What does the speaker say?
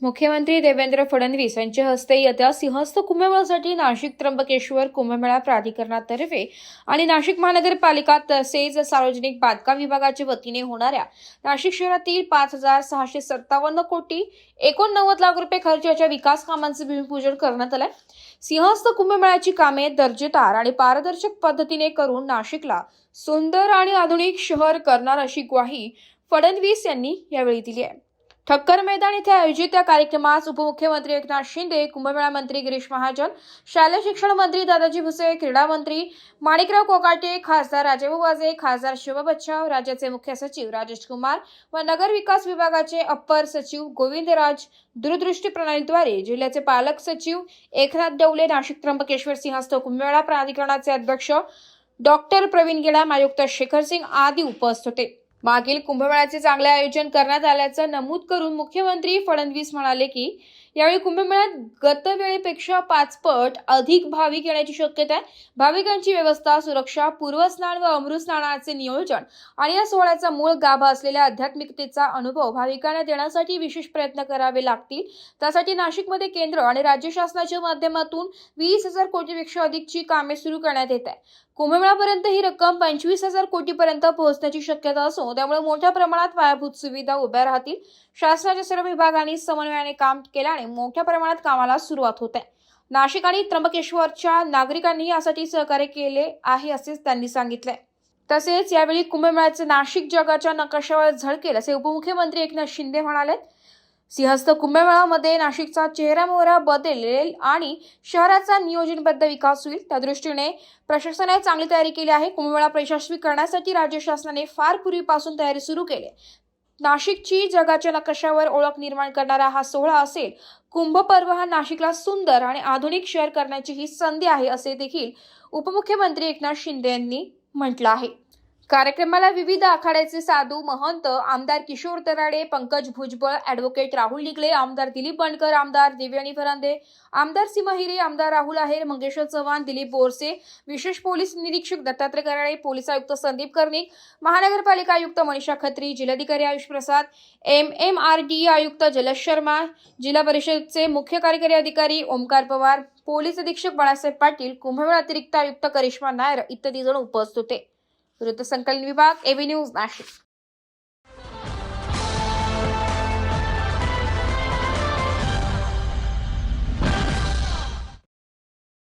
मुख्यमंत्री देवेंद्र फडणवीस यांच्या हस्ते येत्या सिंहस्थ कुंभमेळ्यासाठी नाशिक त्र्यंबकेश्वर कुंभमेळा प्राधिकरणातर्फे आणि नाशिक महानगरपालिका तसेच सार्वजनिक बांधकाम विभागाच्या वतीने होणाऱ्या नाशिक शहरातील 5,657 कोटी 89 लाख रुपये खर्चाच्या विकास कामांचे भूमिपूजन करण्यात आले। सिंहस्थ कुंभमेळ्याची कामे दर्जेदार आणि पारदर्शक पद्धतीने करून नाशिकला सुंदर आणि आधुनिक शहर करणार अशी ग्वाही फडणवीस यांनी यावेळी दिली आहे। ठक्कर मैदान येथे आयोजित या कार्यक्रमास उपमुख्यमंत्री एकनाथ शिंदे, कुंभमेळा मंत्री गिरीश महाजन, शालेय शिक्षण मंत्री दादाजी भुसे, क्रीडा मंत्री माणिकराव कोकाटे, खासदार राजेभाऊ वाजे, खासदार शिवा बच्छाव, राज्याचे मुख्य सचिव राजेश कुमार व नगर विकास विभागाचे अप्पर सचिव गोविंदराज, दूरदृष्टी प्रणालीद्वारे जिल्ह्याचे पालक सचिव एकनाथ डवले, नाशिक त्र्यंबकेश्वर सिंहस्थ कुंभमेळा प्राधिकरणाचे अध्यक्ष डॉक्टर प्रवीण गेडाम, आयुक्त शेखर सिंग आदी उपस्थित होते। मागील कुंभमेळ्याचे चांगले आयोजन करण्यात आल्याचं नमूद करून मुख्यमंत्री फडणवीस म्हणाले की यावेळी कुंभमेळ्यात गतवेळेपेक्षा 5 पट अधिक भाविक येण्याची शक्यता आहे। भाविकांची व्यवस्था, सुरक्षा, पूर्वस्नान व अमृत स्नानाचे नियोजन आणि या सोहळ्याचा मूळ गाभा असलेल्या आध्यात्मिकतेचा अनुभव भाविकांना देण्यासाठी विशेष प्रयत्न करावे लागतील। त्यासाठी नाशिकमध्ये केंद्र आणि राज्य शासनाच्या माध्यमातून 20,000 कोटीपेक्षा अधिकची कामे सुरू करण्यात येत आहे। कुंभमेळ्यापर्यंत ही रक्कम 25,000 कोटीपर्यंत पोहोचण्याची शक्यता असून त्यामुळे मोठ्या प्रमाणात पायाभूत सुविधा उभ्या राहतील। शासनाच्या सर्व विभागांनी समन्वयाने काम केल्याने मोठ्या प्रमाणात कामाला सुरुवात होत आहे। नाशिक आणि त्र्यंबकेश्वरच्या नागरिकांनी यासाठी सहकार्य केले आहे असे त्यांनी सांगितले। तसेच यावेळी कुंभमेळ्याचे नाशिक जगाच्या नकाशावर झळकेल असे उपमुख्यमंत्री एकनाथ शिंदे म्हणाले। सिंहस्थ कुंभमेळ्यामध्ये नाशिकचा चेहरामोहरा बदलेल आणि शहराचा नियोजनबद्ध विकास होईल। त्या दृष्टीने प्रशासनाने चांगली तयारी केली आहे। कुंभमेळा यशस्वी करण्यासाठी राज्य शासनाने फार पूर्वीपासून तयारी सुरू केली। नाशिकची जगाच्या नकाशावर ओळख निर्माण करणारा हा सोहळा असेल। कुंभ पर्व हा नाशिकला सुंदर आणि आधुनिक शहर करण्याची ही संधी आहे असे देखील उपमुख्यमंत्री एकनाथ शिंदे यांनी म्हटलं आहे। कार्यक्रमाला विविध आखाड्याचे साधू महंत, आमदार किशोर तराडे, पंकज भुजबळ, ॲडव्होकेट राहुल निगले, आमदार दिलीप बनकर, आमदार देवयानी फरांदे, आमदार सीमा हिरे, आमदार राहुल आहेर, मंगेश्वर चव्हाण, दिलीप बोरसे, विशेष पोलीस निरीक्षक दत्तात्रय कराळे, पोलीस आयुक्त संदीप कर्णिक, महानगरपालिका आयुक्त मनीषा खत्री, जिल्हाधिकारी आयुष प्रसाद, MMRDA आयुक्त जलश शर्मा, जिल्हा परिषदेचे मुख्य कार्यकारी अधिकारी ओमकार पवार, पोलीस अधीक्षक बाळासाहेब पाटील, कुंभमेळा अतिरिक्त आयुक्त करिश्मा नायर इत्यादी जण उपस्थित होते। वृत्त संकलन विभाग, AV न्यूज, नाशिक।